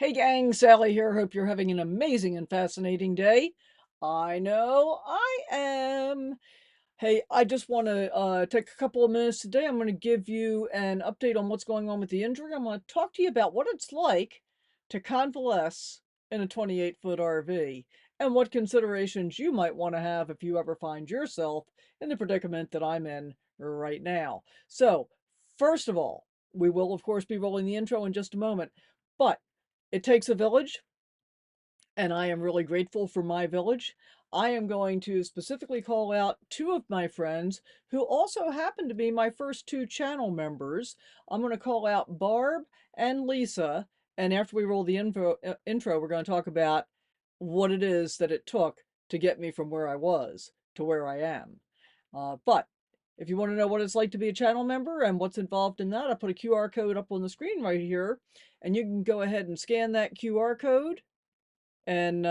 Hey gang, Sally here. Hope you're having an amazing and fascinating day. I know I am. Hey, I just want to take a couple of minutes today. I'm going to give you an update on what's going on with the injury. I'm going to talk to you about what it's like to convalesce in a 28-foot RV and what considerations you might want to have if you ever find yourself in the predicament that I'm in right now. So, first of all, we will, of course, be rolling the intro in just a moment, but it takes a village, and I am really grateful for my village. I am going to specifically call out two of my friends who also happen to be my first two channel members. I'm going to call out Barb and Lisa, and after we roll the intro, we're going to talk about what it is that it took to get me from where I was to where I am. But if you want to know what it's like to be a channel member and what's involved in that, I put a QR code up on the screen right here, and you can go ahead and scan that QR code and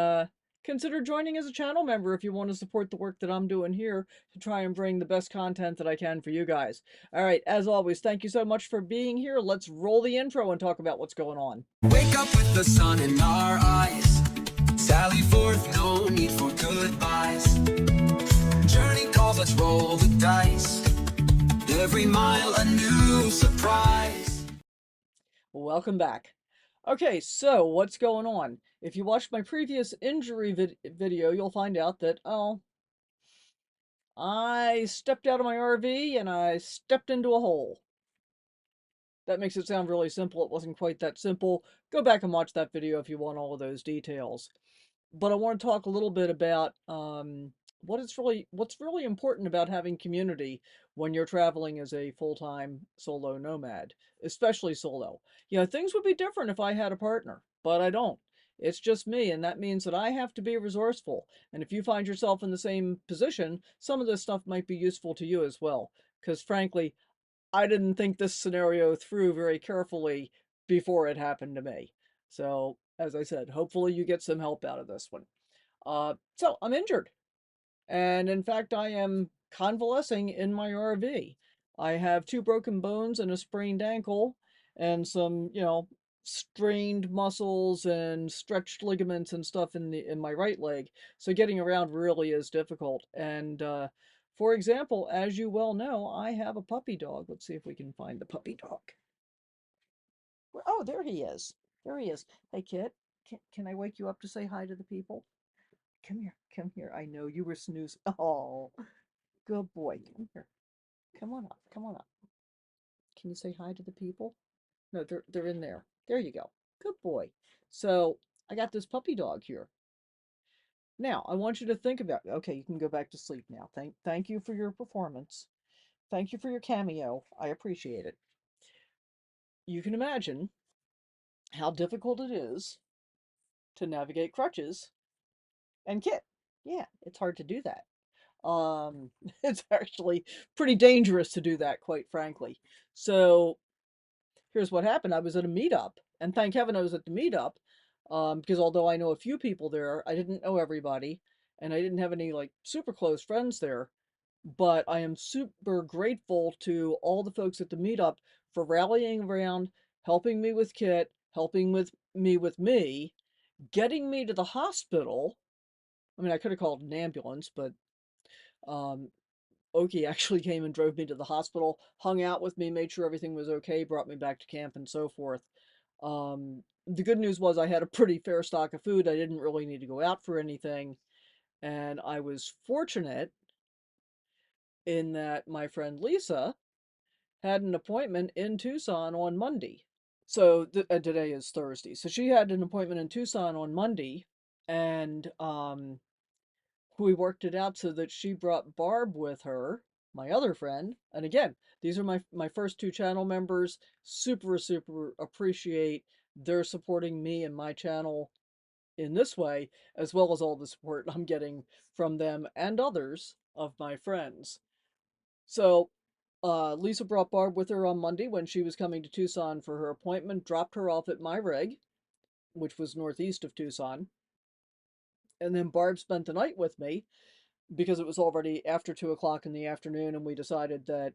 consider joining as a channel member if you want to support the work that I'm doing here to try and bring the best content that I can for you guys. All right, as always, thank you so much for being here. Let's roll the intro and talk about what's going on. Wake up with the sun in our eyes. Sally forth, no need for goodbyes. Journey calls, let's roll the dice. Every mile a new surprise. Welcome back. Okay, so what's going on? If you watched my previous injury video, you'll find out that, I stepped out of my RV and I stepped into a hole. That makes it sound really simple. It wasn't quite that simple. Go back and watch that video if you want all of those details. But I want to talk a little bit about what's really important about having community when you're traveling as a full-time solo nomad, especially solo. You know, things would be different if I had a partner, but I don't. It's just me, and that means that I have to be resourceful. And if you find yourself in the same position, some of this stuff might be useful to you as well. Because frankly, I didn't think this scenario through very carefully before it happened to me. So, as I said, hopefully you get some help out of this one. So I'm injured, and in fact, I am convalescing in my RV. I have two broken bones and a sprained ankle, and some, strained muscles and stretched ligaments and stuff in my right leg. So getting around really is difficult. And for example, as you well know, I have a puppy dog. Let's see if we can find the puppy dog. Oh, there he is. There he is. Hey, Kit, can I wake you up to say hi to the people? Come here, come here. I know you were snoozing. Oh, good boy. Come here. Come on up. Come on up. Can you say hi to the people? No, they're in there. There you go. Good boy. So I got this puppy dog here. Now I want you to think about. Okay, you can go back to sleep now. Thank you for your performance. Thank you for your cameo. I appreciate it. You can imagine how difficult it is to navigate crutches and Kit. Yeah, it's hard to do that. Um, it's actually pretty dangerous to do that, quite frankly. So here's what happened. I was at a meetup, and thank heaven I was at the meetup, because although I know a few people there, I didn't know everybody, and I didn't have any like super close friends there. But I am super grateful to all the folks at the meetup for rallying around, helping me with Kit, helping with me, getting me to the hospital. I mean, I could have called an ambulance, but um, Oki actually came and drove me to the hospital, hung out with me, made sure everything was okay, brought me back to camp, and so forth. The good news was I had a pretty fair stock of food. I didn't really need to go out for anything. And I was fortunate in that my friend Lisa had an appointment in Tucson on Monday. So today is Thursday. So she had an appointment in Tucson on Monday, and we worked it out so that she brought Barb with her, my other friend. And again, these are my first two channel members. Super appreciate their supporting me and my channel in this way, as well as all the support I'm getting from them and others of my friends. So Lisa brought Barb with her on Monday when she was coming to Tucson for her appointment, dropped her off at my rig, which was northeast of Tucson. And then Barb spent the night with me because it was already after 2 o'clock in the afternoon, and we decided that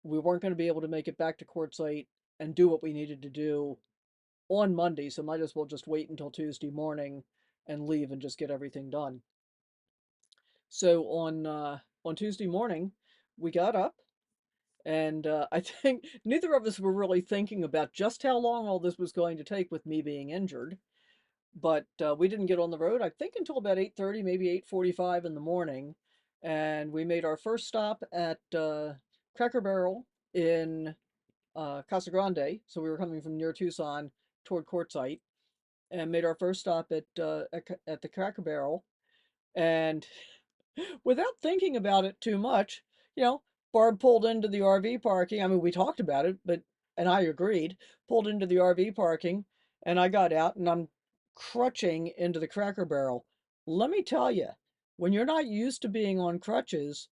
we weren't going to be able to make it back to Quartzsite and do what we needed to do on Monday, so might as well just wait until Tuesday morning and leave and just get everything done. So on Tuesday morning, we got up, and I think neither of us were really thinking about just how long all this was going to take with me being injured. But we didn't get on the road, I think, until about 8:30, maybe 8:45 in the morning, and we made our first stop at Cracker Barrel in Casa Grande. So we were coming from near Tucson toward Quartzsite, and made our first stop at the Cracker Barrel. And without thinking about it too much, you know, Barb pulled into the RV parking. I mean, we talked about it, but and I agreed. Pulled into the RV parking, and I got out, and I'm crutching into the Cracker Barrel. Let me tell you, when you're not used to being on crutches,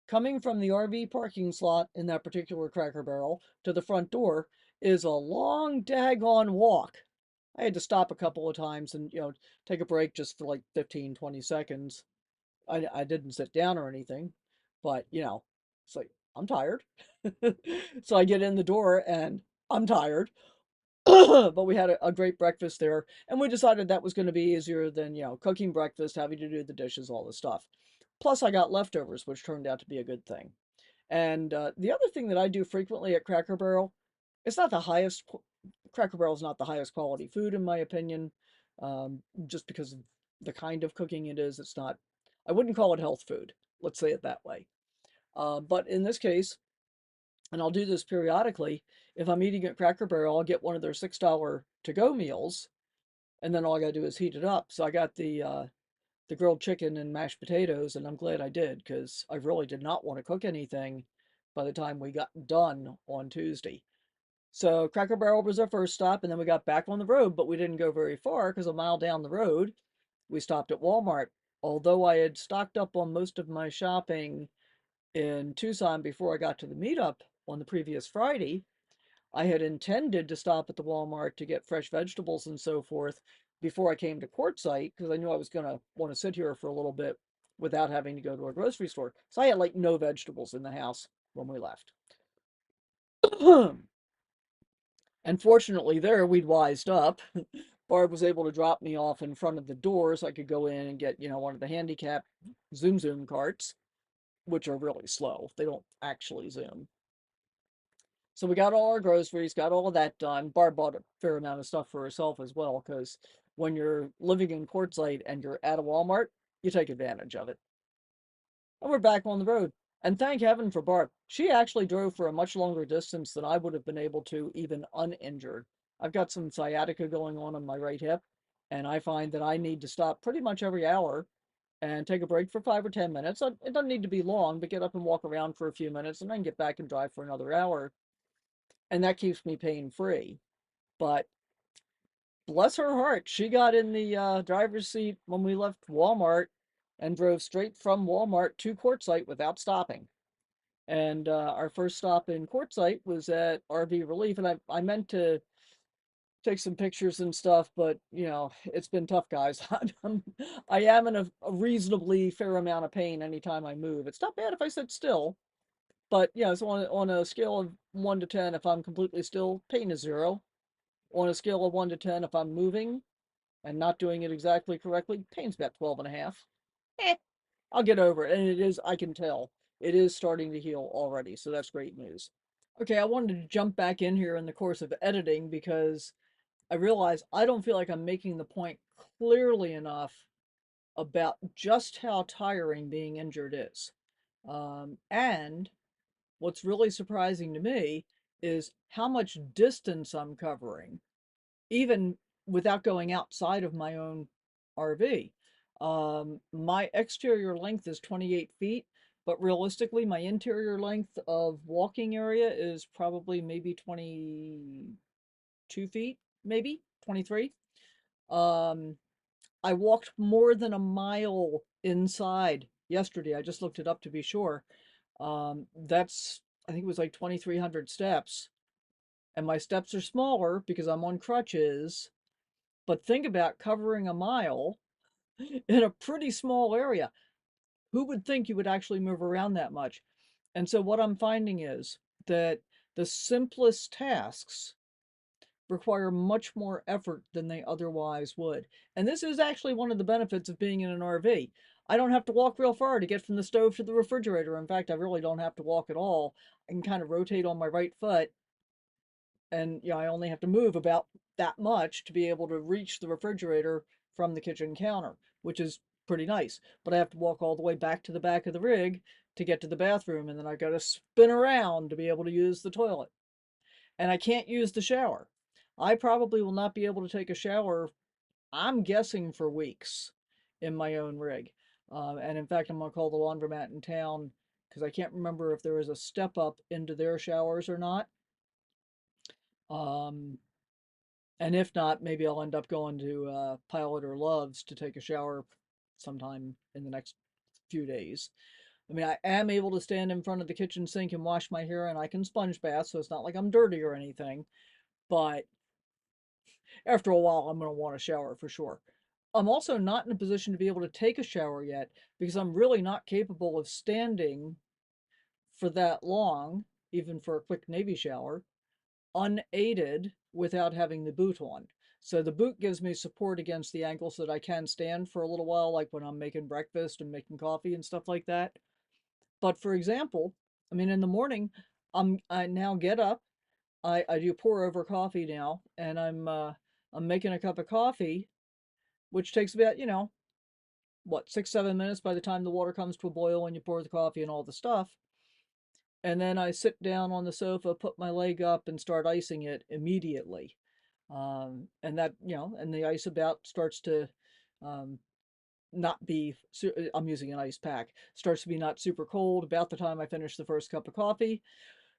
coming from the RV parking slot in that particular Cracker Barrel to the front door is a long daggone walk. I had to stop a couple of times and, take a break just for like 15, 20 seconds. I didn't sit down or anything, but, it's like, I'm tired. So I get in the door and I'm tired. But we had a great breakfast there, and we decided that was going to be easier than, cooking breakfast, having to do the dishes, all the stuff. Plus, I got leftovers, which turned out to be a good thing. And the other thing that I do frequently at Cracker Barrel, it's not the highest, Cracker Barrel is not the highest quality food, in my opinion, just because of the kind of cooking it is. It's not, I wouldn't call it health food. Let's say it that way. But in this case, and I'll do this periodically, if I'm eating at Cracker Barrel, I'll get one of their $6 to-go meals, and then all I gotta do is heat it up. So I got the grilled chicken and mashed potatoes, and I'm glad I did because I really did not want to cook anything by the time we got done on Tuesday. So Cracker Barrel was our first stop, and then we got back on the road, but we didn't go very far because a mile down the road, we stopped at Walmart. Although I had stocked up on most of my shopping in Tucson before I got to the meetup on the previous Friday, I had intended to stop at the Walmart to get fresh vegetables and so forth before I came to Quartzsite because I knew I was going to want to sit here for a little bit without having to go to a grocery store. So I had like no vegetables in the house when we left. And fortunately, there we'd wised up. Barb was able to drop me off in front of the door so I could go in and get, one of the handicap Zoom carts, which are really slow. They don't actually zoom. So we got all our groceries, got all of that done. Barb bought a fair amount of stuff for herself as well, because when you're living in Quartzsite and you're at a Walmart, you take advantage of it. And we're back on the road. And thank heaven for Barb. She actually drove for a much longer distance than I would have been able to, even uninjured. I've got some sciatica going on my right hip, and I find that I need to stop pretty much every hour and take a break for 5 or 10 minutes. It doesn't need to be long, but get up and walk around for a few minutes and then get back and drive for another hour. And that keeps me pain free. But bless her heart, she got in the driver's seat when we left Walmart and drove straight from Walmart to Quartzsite without stopping. And our first stop in Quartzsite was at RV Relief, and I meant to take some pictures and stuff, but it's been tough, guys. I am in a reasonably fair amount of pain anytime I move. It's not bad if I sit still, but so on a scale of 1 to 10, if I'm completely still, pain is 0. On a scale of 1 to 10, if I'm moving and not doing it exactly correctly, pain's about 12 and a half. Eh, I'll get over it. And it is, I can tell, it is starting to heal already. So that's great news. Okay, I wanted to jump back in here in the course of editing because I realize I don't feel like I'm making the point clearly enough about just how tiring being injured is. And what's really surprising to me is how much distance I'm covering even without going outside of my own RV. My exterior length is 28 feet, but realistically, my interior length of walking area is probably maybe 22 feet, maybe 23. Um, I walked more than a mile inside yesterday. I just looked it up to be sure. That's, I think it was like 2,300 steps. And my steps are smaller because I'm on crutches. But think about covering a mile in a pretty small area. Who would think you would actually move around that much? And so what I'm finding is that the simplest tasks require much more effort than they otherwise would. And this is actually one of the benefits of being in an RV. I don't have to walk real far to get from the stove to the refrigerator. In fact, I really don't have to walk at all. I can kind of rotate on my right foot, and I only have to move about that much to be able to reach the refrigerator from the kitchen counter, which is pretty nice. But I have to walk all the way back to the back of the rig to get to the bathroom, and then I got to spin around to be able to use the toilet. And I can't use the shower. I probably will not be able to take a shower, I'm guessing, for weeks in my own rig. And in fact, I'm going to call the laundromat in town because I can't remember if there is a step up into their showers or not. Um, and if not, maybe I'll end up going to Pilot or Love's to take a shower sometime in the next few days. I mean, I am able to stand in front of the kitchen sink and wash my hair, and I can sponge bath, so it's not like I'm dirty or anything. But after a while, I'm going to want a shower for sure. I'm also not in a position to be able to take a shower yet because I'm really not capable of standing for that long, even for a quick Navy shower, unaided without having the boot on. So the boot gives me support against the ankle so that I can stand for a little while, like when I'm making breakfast and making coffee and stuff like that. But for example, I mean, in the morning, I now get up. I do pour over coffee now, and I'm making a cup of coffee, which takes about, what, 6, 7 minutes by the time the water comes to a boil and you pour the coffee and all the stuff. And then I sit down on the sofa, put my leg up, and start icing it immediately. And that, and the ice about starts to um, not be, I'm using an ice pack, starts to be not super cold about the time I finish the first cup of coffee.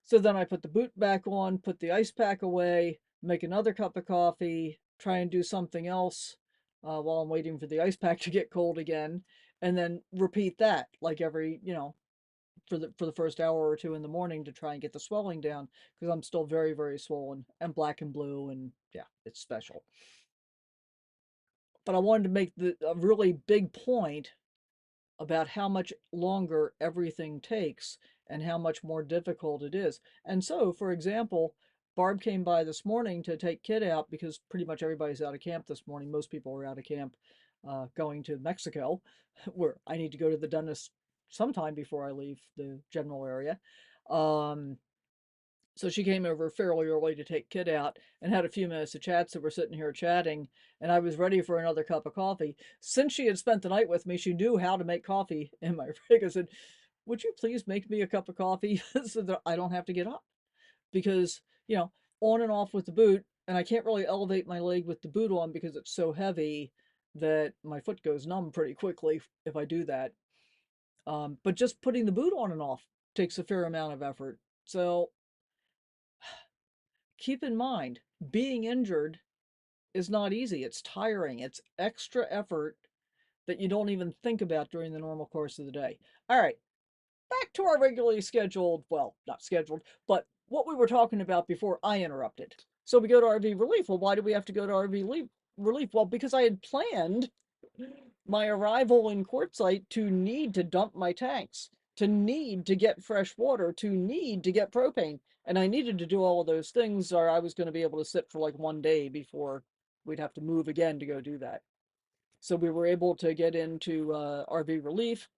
So then I put the boot back on, put the ice pack away, make another cup of coffee, try and do something else while I'm waiting for the ice pack to get cold again, and then repeat that like every, for the first hour or two in the morning to try and get the swelling down because I'm still very, very swollen and black and blue, and yeah, it's special. But I wanted to make a really big point about how much longer everything takes and how much more difficult it is. And so, for example, Barb came by this morning to take Kid out because pretty much everybody's out of camp this morning. Most people are out of camp going to Mexico, where I need to go to the dentist sometime before I leave the general area. Um, so she came over fairly early to take Kid out and had a few minutes to chat. So we're sitting here chatting, and I was ready for another cup of coffee. Since she had spent the night with me, she knew how to make coffee in my rig. I said, "Would you please make me a cup of coffee so that I don't have to get up?" Because, on and off with the boot, and I can't really elevate my leg with the boot on because it's so heavy that my foot goes numb pretty quickly if I do that. But just putting the boot on and off takes a fair amount of effort. So keep in mind, being injured is not easy. It's tiring. It's extra effort that you don't even think about during the normal course of the day. All right, back to our regularly scheduled, well, not scheduled, but what we were talking about before I interrupted. So we go to RV relief. Well, why do we have to go to relief? Well, because I had planned my arrival in Quartzsite to need to dump my tanks, to need to get fresh water, to need to get propane. And I needed to do all of those things, or I was going to be able to sit for like one day before we'd have to move again to go do that. So we were able to get into RV relief,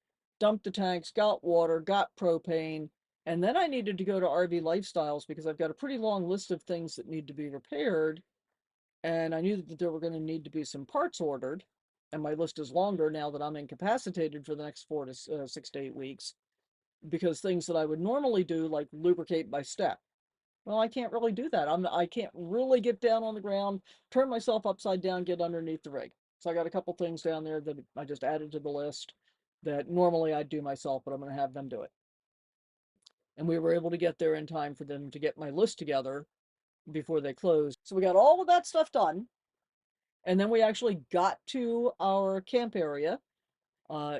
dump the tanks, got water, got propane, and then I needed to go to RV lifestyles because I've got a pretty long list of things that need to be repaired, and I knew that there were going to need to be some parts ordered, and my list is longer now that I'm incapacitated for the next 6 to 8 weeks because things that I would normally do, like lubricate my step, well, I can't really do that. I can't really get down on the ground, turn myself upside down, get underneath the rig. So I got a couple things down there that I just added to the list that normally I'd do myself, but I'm going to have them do it. And we were able to get there in time for them to get my list together before they closed. So we got all of that stuff done. And then we actually got to our camp area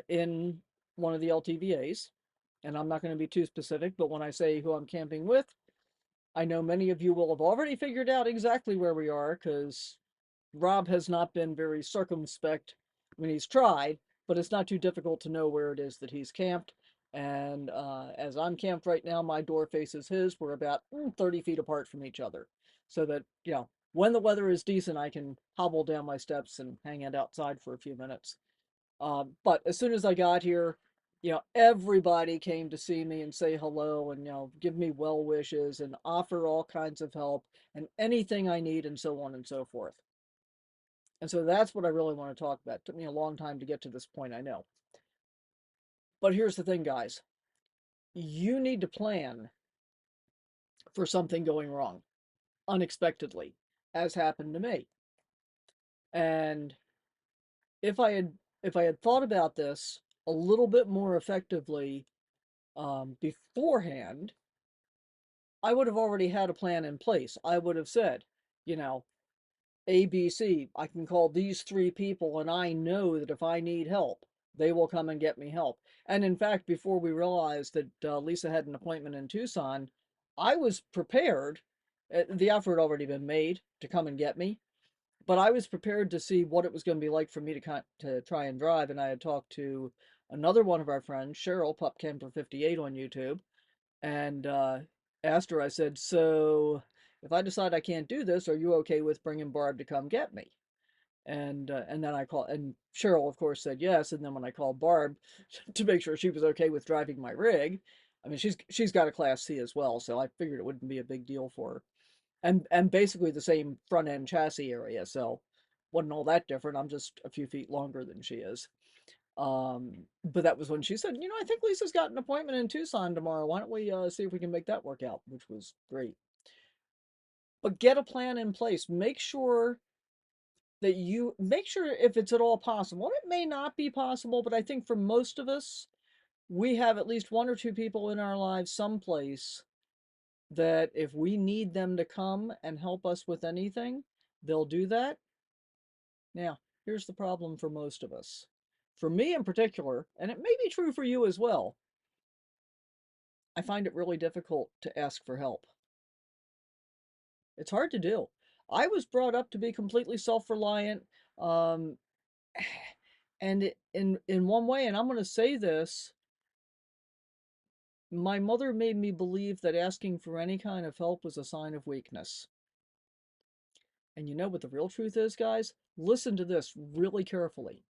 in one of the LTVAs. And I'm not going to be too specific, but when I say who I'm camping with, I know many of you will have already figured out exactly where we are because Rob has not been very circumspect when he's tried, but it's not too difficult to know where it is that he's camped. And as I'm camped right now, my door faces his. We're about 30 feet apart from each other. So that, When the weather is decent, I can hobble down my steps and hang out outside for a few minutes. But as soon as I got here, everybody came to see me and say hello and, give me well wishes and offer all kinds of help and anything I need and so on and so forth. And so that's what I really want to talk about. It took me a long time to get to this point, I know. But here's the thing, guys. You need to plan for something going wrong unexpectedly, as happened to me. And if I had if I had thought about this a little bit more effectively beforehand, I would have already had a plan in place. I would have said, you know, ABC, I can call these three people, and I know that if I need help, they will come and get me help. And in fact, before we realized that Lisa had an appointment in Tucson, I was prepared. The offer had already been made to come and get me, but I was prepared to see what it was going to be like for me to try and drive. And I had talked to another one of our friends, Cheryl Pup Camper 58 on YouTube, and asked her. I said, "So, if I decide I can't do this, are you okay with bringing Barb to come get me?" And then I called, and Cheryl, of course, said yes. And then when I called Barb to make sure she was okay with driving my rig, I mean, she's got a Class C as well, so I figured it wouldn't be a big deal for her. And basically the same front end chassis area, so wasn't all that different. I'm just a few feet longer than she is. But that was when she said, I think Lisa's got an appointment in Tucson tomorrow. Why don't we see if we can make that work out, which was great. But get a plan in place. Make sure if it's at all possible. And it may not be possible, but I think for most of us, we have at least one or two people in our lives someplace that if we need them to come and help us with anything, they'll do that. Now, here's the problem for most of us. For me in particular, and it may be true for you as well, I find it really difficult to ask for help. It's hard to do. I was brought up to be completely self-reliant, um, and in one way, and I'm going to say this, my mother made me believe that asking for any kind of help was a sign of weakness. And you know what the real truth is, guys? Listen to this really carefully.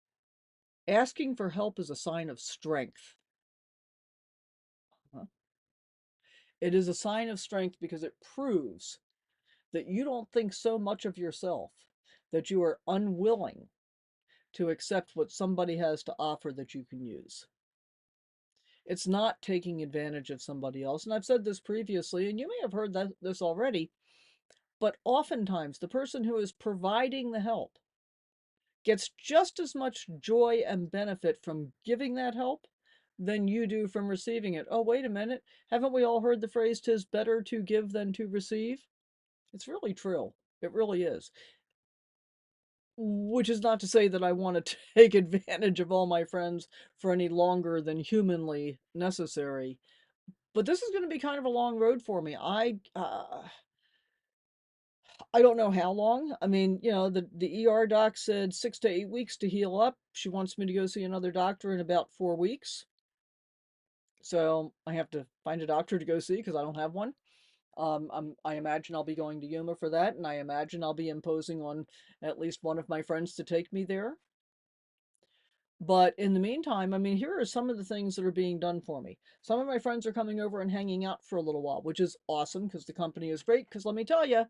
Asking for help is a sign of strength. Huh? It is a sign of strength because it proves that you don't think so much of yourself that you are unwilling to accept what somebody has to offer that you can use. It's not taking advantage of somebody else. And I've said this previously, and you may have heard this already, but oftentimes the person who is providing the help gets just as much joy and benefit from giving that help than you do from receiving it. Oh, wait a minute. Haven't we all heard the phrase, "'Tis better to give than to receive"? It's really true. It really is. Which is not to say that I want to take advantage of all my friends for any longer than humanly necessary. But this is going to be kind of a long road for me. I don't know how long. I mean, the ER doc said 6 to 8 weeks to heal up. She wants me to go see another doctor in about 4 weeks. So I have to find a doctor to go see because I don't have one. I imagine I'll be going to Yuma for that, and I imagine I'll be imposing on at least one of my friends to take me there. But in the meantime, I mean, here are some of the things that are being done for me. Some of my friends are coming over and hanging out for a little while, which is awesome because the company is great. Because let me tell you,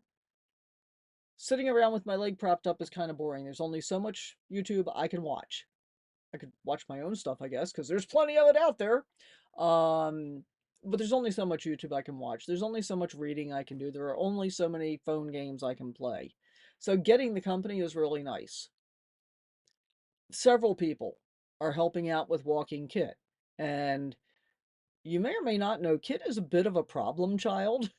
sitting around with my leg propped up is kind of boring. There's only so much YouTube I can watch. I could watch my own stuff, I guess, because there's plenty of it out there. Um, but there's only so much YouTube I can watch. There's only so much reading I can do. There are only so many phone games I can play. So getting the company is really nice. Several people are helping out with walking Kit. And you may or may not know, Kit is a bit of a problem child.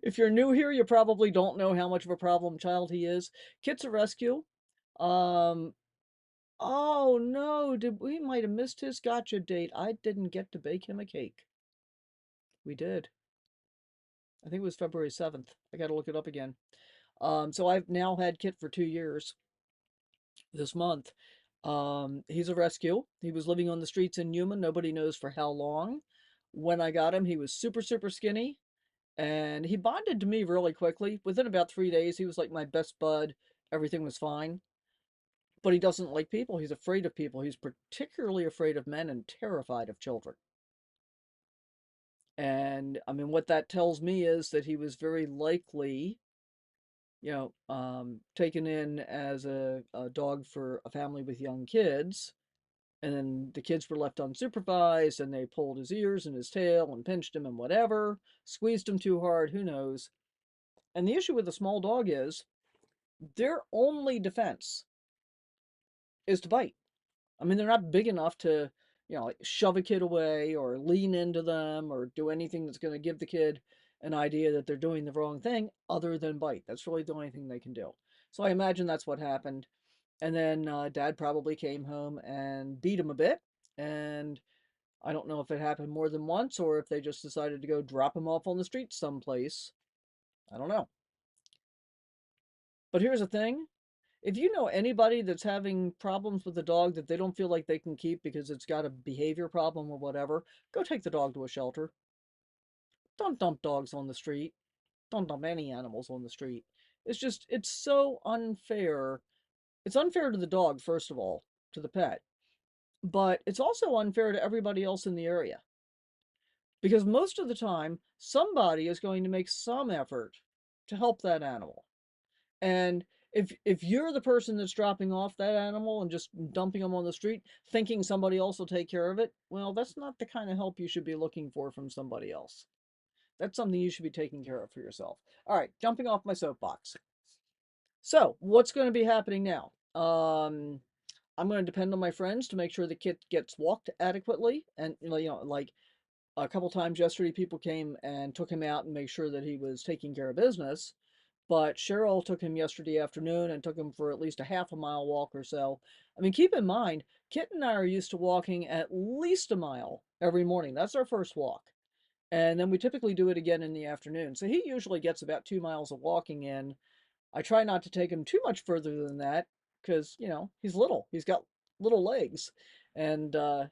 If you're new here, you probably don't know how much of a problem child he is. Kit's a rescue. Um, oh no, we might have missed his gotcha date. I didn't get to bake him a cake. We did. I think it was February 7th. I got to look it up again. So I've now had Kit for 2 years this month. He's a rescue. He was living on the streets in Yuma. Nobody knows for how long. When I got him, he was super, super skinny. And he bonded to me really quickly. Within about 3 days, he was like my best bud. Everything was fine. But he doesn't like people. He's afraid of people. He's particularly afraid of men and terrified of children. And I mean, what that tells me is that he was very likely, taken in as a dog for a family with young kids. And then the kids were left unsupervised and they pulled his ears and his tail and pinched him and whatever, squeezed him too hard, who knows. And the issue with a small dog is their only defense is to bite. I mean, they're not big enough to, like shove a kid away or lean into them or do anything that's going to give the kid an idea that they're doing the wrong thing other than bite. That's really the only thing they can do. So I imagine that's what happened. And then dad probably came home and beat him a bit. And I don't know if it happened more than once or if they just decided to go drop him off on the street someplace. I don't know. But here's the thing, if you know anybody that's having problems with a dog that they don't feel like they can keep because it's got a behavior problem or whatever, go take the dog to a shelter. Don't dump dogs on the street. Don't dump any animals on the street. It's so unfair. It's unfair to the dog, first of all, to the pet, but it's also unfair to everybody else in the area because most of the time, somebody is going to make some effort to help that animal. And if you're the person that's dropping off that animal and just dumping them on the street, thinking somebody else will take care of it, well, that's not the kind of help you should be looking for from somebody else. That's something you should be taking care of for yourself. All right, jumping off my soapbox. So, what's going to be happening now? I'm going to depend on my friends to make sure the kid gets walked adequately, and like a couple times yesterday, people came and took him out and made sure that he was taking care of business. But Cheryl took him yesterday afternoon and took him for at least a half a mile walk or so. I mean, keep in mind, Kit and I are used to walking at least a mile every morning. That's our first walk. And then we typically do it again in the afternoon. So he usually gets about 2 miles of walking in. I try not to take him too much further than that because, he's little. He's got little legs. And the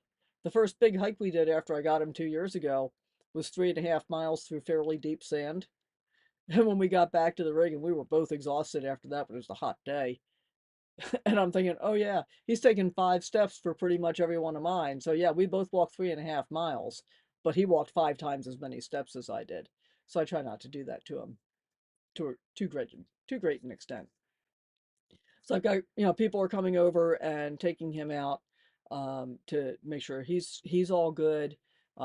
first big hike we did after I got him 2 years ago was 3.5 miles through fairly deep sand. And when we got back to the rig, and we were both exhausted after that, but it was a hot day. And I'm thinking, oh yeah, he's taken 5 steps for pretty much every one of mine. So yeah, we both walked 3.5 miles, but he walked 5 times as many steps as I did. So I try not to do that to him to too great an extent. So I've got, people are coming over and taking him out to make sure he's all good,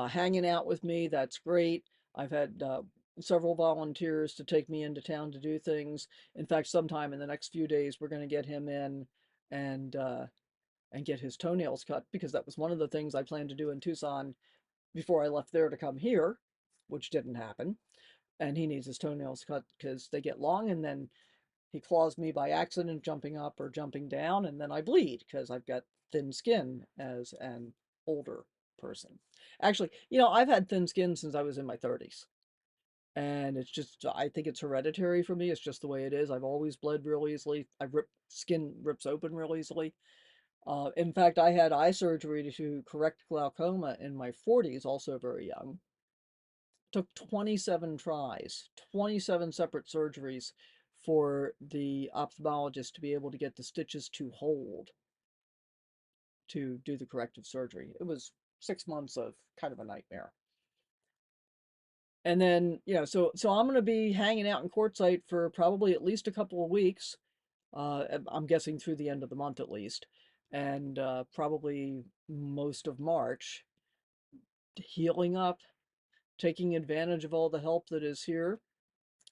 hanging out with me. That's great. I've had several volunteers to take me into town to do things. In fact, sometime in the next few days, we're going to get him in and uh, and get his toenails cut because that was one of the things I planned to do in Tucson before I left there to come here, which didn't happen. And he needs his toenails cut because they get long, and then he claws me by accident jumping up or jumping down, and then I bleed because I've got thin skin as an older person. Actually, I've had thin skin since I was in my 30s. And it's just, I think it's hereditary for me. It's just the way it is. I've always bled real easily. Skin rips open real easily. In fact, I had eye surgery to correct glaucoma in my 40s, also very young. Took 27 tries, 27 separate surgeries for the ophthalmologist to be able to get the stitches to hold to do the corrective surgery. It was 6 months of kind of a nightmare. And then, so I'm going to be hanging out in Quartzsite for probably at least a couple of weeks. I'm guessing through the end of the month at least, and probably most of March, healing up, taking advantage of all the help that is here,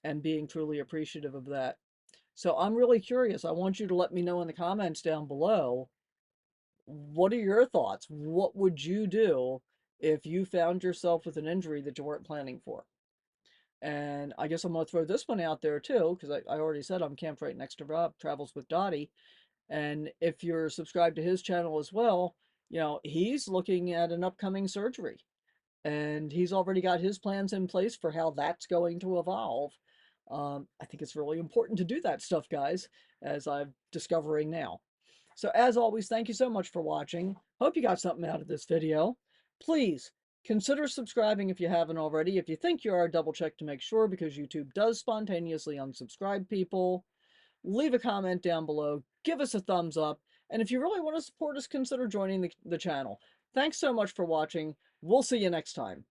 and being truly appreciative of that. So I'm really curious. I want you to let me know in the comments down below, what are your thoughts? What would you do if you found yourself with an injury that you weren't planning for? And I guess I'm going to throw this one out there too, because I already said I'm camped right next to Rob, Travels with Dottie. And if you're subscribed to his channel as well, he's looking at an upcoming surgery. And he's already got his plans in place for how that's going to evolve. I think it's really important to do that stuff, guys, as I'm discovering now. So as always, thank you so much for watching. Hope you got something out of this video. Please Consider subscribing if you haven't already. If you think you are, double check to make sure because YouTube does spontaneously unsubscribe people. Leave a comment down below, give us a thumbs up, and if you really want to support us, consider joining the channel. Thanks so much for watching. We'll see you next time.